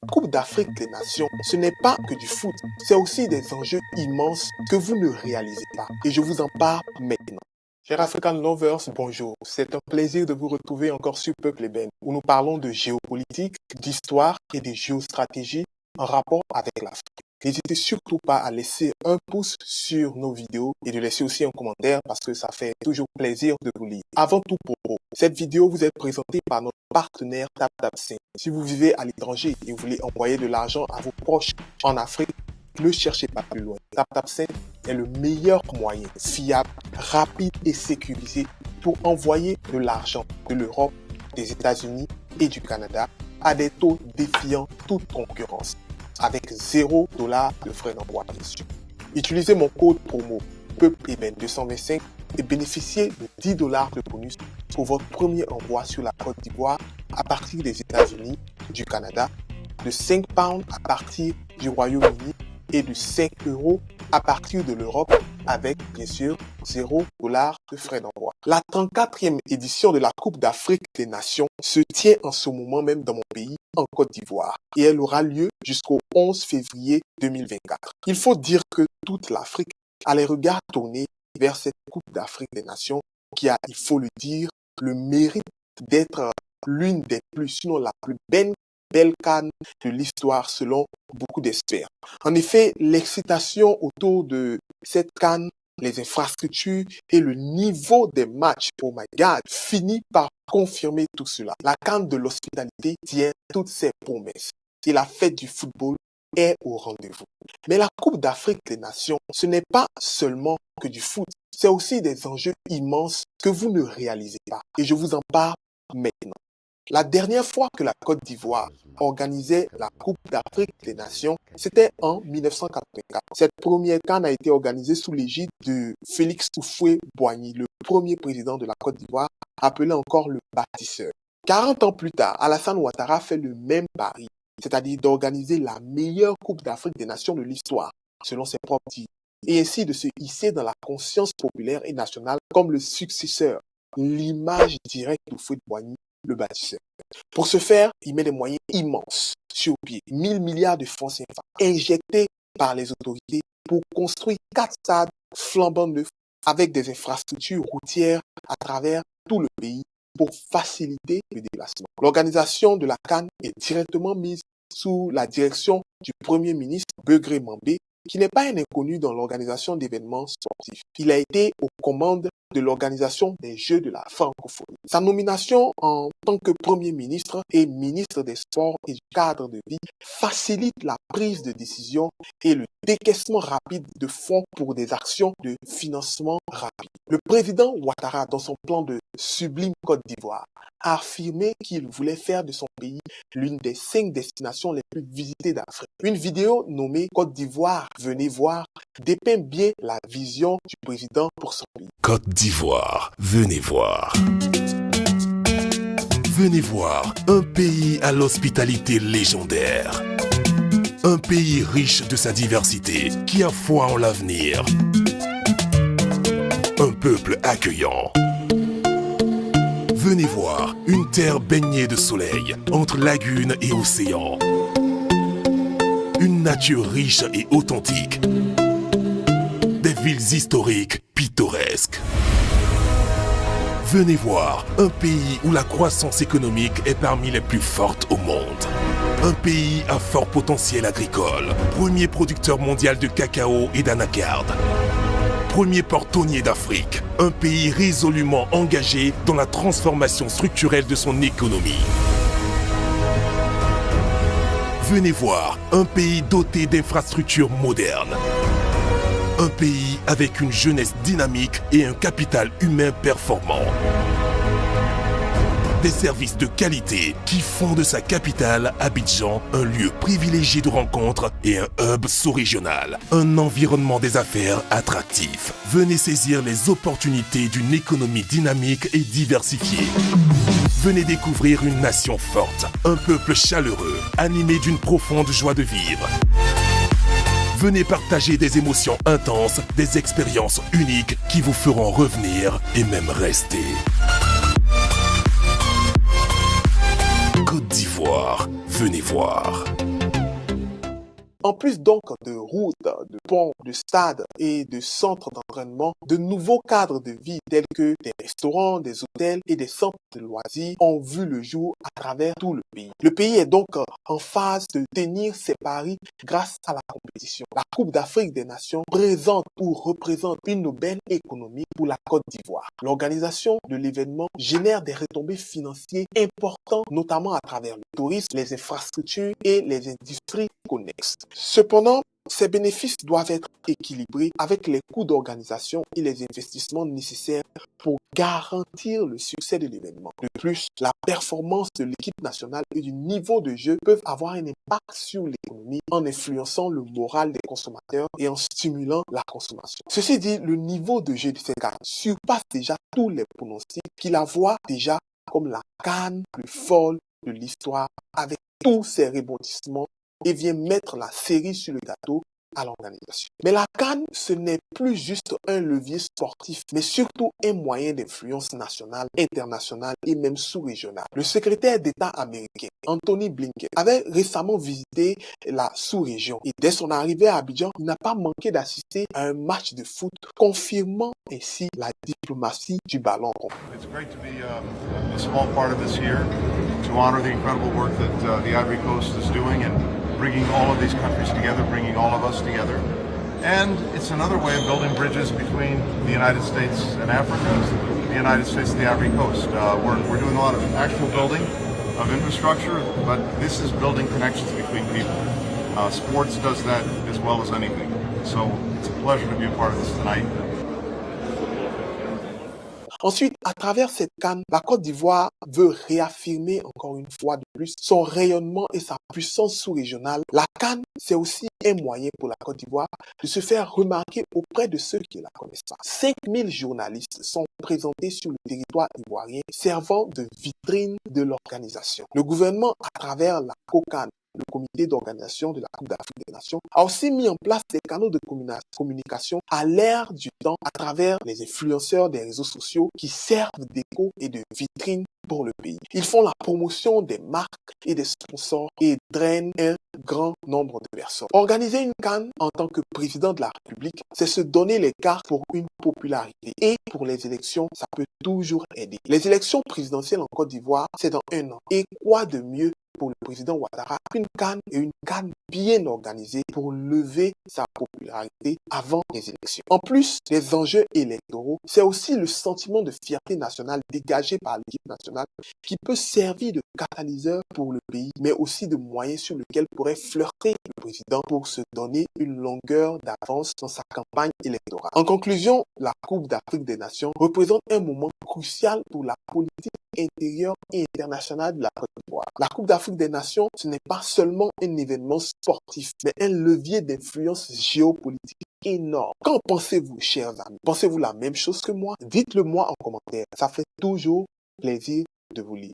Coupe d'Afrique des Nations, ce n'est pas que du foot, c'est aussi des enjeux immenses que vous ne réalisez pas. Et je vous en parle maintenant. Chers African Lovers, bonjour. C'est un plaisir de vous retrouver encore sur Peuple Eben, où nous parlons de géopolitique, d'histoire et de géostratégie en rapport avec l'Afrique. N'hésitez surtout pas à laisser un pouce sur nos vidéos et de laisser aussi un commentaire parce que ça fait toujours plaisir de vous lire. Avant tout propos, cette vidéo vous est présentée par notre partenaire TapTapSend. Si vous vivez à l'étranger et vous voulez envoyer de l'argent à vos proches en Afrique, ne cherchez pas plus loin. TapTapSend est le meilleur moyen, fiable, rapide et sécurisé pour envoyer de l'argent de l'Europe, des États-Unis et du Canada à des taux défiant toute concurrence, avec $0 de frais d'envoi bien sûr. Utilisez mon code promo PEUPLEBEN225 et bénéficiez de $10 de bonus pour votre premier envoi sur la Côte d'Ivoire à partir des États-Unis, du Canada, de 5 pounds à partir du Royaume-Uni et de 5 € à partir de l'Europe avec, bien sûr, $0 de frais d'envoi. La 34e édition de la Coupe d'Afrique des Nations se tient en ce moment même dans mon pays, en Côte d'Ivoire, et elle aura lieu jusqu'au 11 février 2024. Il faut dire que toute l'Afrique a les regards tournés vers cette Coupe d'Afrique des Nations qui a, il faut le dire, le mérite d'être l'une des plus, sinon la plus belle CAN de l'histoire selon beaucoup d'experts. En effet, l'excitation autour de cette CAN, les infrastructures et le niveau des matchs, oh my God, finit par confirmer tout cela. La CAN de l'hospitalité tient toutes ses promesses et la fête du football est au rendez-vous. Mais la Coupe d'Afrique des Nations, ce n'est pas seulement que du foot, c'est aussi des enjeux immenses que vous ne réalisez pas. Et je vous en parle maintenant. La dernière fois que la Côte d'Ivoire organisait la Coupe d'Afrique des Nations, c'était en 1984. Cette première CAN a été organisée sous l'égide de Félix Houphouët-Boigny, le premier président de la Côte d'Ivoire, appelé encore le bâtisseur. 40 ans plus tard, Alassane Ouattara fait le même pari, c'est-à-dire d'organiser la meilleure Coupe d'Afrique des Nations de l'histoire, selon ses propres dires, et ainsi de se hisser dans la conscience populaire et nationale comme le successeur, l'image directe d'Houphouët-Boigny, le bâtisseur. Pour ce faire, il met des moyens immenses sur pied, 1000 milliards de francs CFA injectés par les autorités pour construire 4 stades flambant neufs avec des infrastructures routières à travers tout le pays pour faciliter le déplacement. L'organisation de la CAN est directement mise sous la direction du Premier ministre Begré Mambé, qui n'est pas un inconnu dans l'organisation d'événements sportifs. Il a été aux commandes de l'organisation des Jeux de la francophonie. Sa nomination en tant que Premier ministre et ministre des Sports et du cadre de vie facilite la prise de décision et le décaissement rapide de fonds pour des actions de financement rapide. Le président Ouattara, dans son plan de sublime Côte d'Ivoire, a affirmé qu'il voulait faire de son pays l'une des 5 destinations les plus visitées d'Afrique. Une vidéo nommée Côte d'Ivoire, venez voir, dépeint bien la vision du président pour son pays. Côte d'Ivoire, venez voir. Venez voir un pays à l'hospitalité légendaire. Un pays riche de sa diversité, qui a foi en l'avenir. Un peuple accueillant. Venez voir une terre baignée de soleil, entre lagunes et océans. Une nature riche et authentique. Des villes historiques pittoresques. Venez voir un pays où la croissance économique est parmi les plus fortes au monde. Un pays à fort potentiel agricole, premier producteur mondial de cacao et d'anacarde. Premier portonnier d'Afrique, un pays résolument engagé dans la transformation structurelle de son économie. Venez voir un pays doté d'infrastructures modernes. Un pays avec une jeunesse dynamique et un capital humain performant. Des services de qualité qui font de sa capitale, Abidjan, un lieu privilégié de rencontres et un hub sous-régional. Un environnement des affaires attractif. Venez saisir les opportunités d'une économie dynamique et diversifiée. Venez découvrir une nation forte, un peuple chaleureux, animé d'une profonde joie de vivre. Venez partager des émotions intenses, des expériences uniques qui vous feront revenir et même rester. Côte d'Ivoire, venez voir. En plus donc de routes, de ponts, de stades et de centres d'entraînement, de nouveaux cadres de vie tels que des restaurants, des hôtels et des centres de loisirs ont vu le jour à travers tout le pays. Le pays est donc en phase de tenir ses paris grâce à la compétition. La Coupe d'Afrique des Nations présente ou représente une belle économie pour la Côte d'Ivoire. L'organisation de l'événement génère des retombées financières importantes, notamment à travers le tourisme, les infrastructures et les industries connexes. Cependant, ces bénéfices doivent être équilibrés avec les coûts d'organisation et les investissements nécessaires pour garantir le succès de l'événement. De plus, la performance de l'équipe nationale et du niveau de jeu peuvent avoir un impact sur l'économie en influençant le moral des consommateurs et en stimulant la consommation. Ceci dit, le niveau de jeu de cette CAN surpasse déjà tous les pronostics qui la voient déjà comme la CAN plus folle de l'histoire avec tous ses rebondissements et vient mettre la cerise sur le gâteau à l'organisation. Mais la CAN, ce n'est plus juste un levier sportif, mais surtout un moyen d'influence nationale, internationale et même sous-régionale. Le secrétaire d'État américain, Anthony Blinken, avait récemment visité la sous-région et dès son arrivée à Abidjan, il n'a pas manqué d'assister à un match de foot, confirmant ainsi la diplomatie du ballon rond. It's great to be a small part of this year to honor the incredible work that the Ivory Coast is doing and bringing all of these countries together, bringing all of us together. And it's another way of building bridges between the United States and Africa, the United States and the Ivory Coast. We're doing a lot of actual building of infrastructure, but this is building connections between people. Sports does that as well as anything. So it's a pleasure to be a part of this tonight. Ensuite, à travers cette CAN, la Côte d'Ivoire veut réaffirmer encore une fois de plus son rayonnement et sa puissance sous-régionale. La CAN, c'est aussi un moyen pour la Côte d'Ivoire de se faire remarquer auprès de ceux qui la connaissent pas. 5000 journalistes sont présentés sur le territoire ivoirien, servant de vitrine de l'organisation. Le gouvernement, à travers la COCAN, le comité d'organisation de la Coupe d'Afrique des Nations, a aussi mis en place des canaux de communication à l'ère du temps à travers les influenceurs des réseaux sociaux qui servent d'écho et de vitrine pour le pays. Ils font la promotion des marques et des sponsors et drainent un grand nombre de personnes. Organiser une CAN en tant que président de la République, c'est se donner les cartes pour une popularité. Et pour les élections, ça peut toujours aider. Les élections présidentielles en Côte d'Ivoire, c'est dans 1 an. Et quoi de mieux pour le président Ouattara qu'une CAN et une CAN bien organisée pour lever sa popularité avant les élections. En plus des enjeux électoraux, c'est aussi le sentiment de fierté nationale dégagé par l'équipe nationale qui peut servir de catalyseur pour le pays, mais aussi de moyen sur lequel pourrait flirter le président pour se donner une longueur d'avance dans sa campagne électorale. En conclusion, la Coupe d'Afrique des Nations représente un moment crucial pour la politique intérieure et internationale de la Côte d'Ivoire. La Coupe d'Afrique des Nations, ce n'est pas seulement un événement sportif, mais un levier d'influence géopolitique énorme. Qu'en pensez-vous, chers amis? Pensez-vous la même chose que moi? Dites-le moi en commentaire. Ça fait toujours plaisir de vous lire.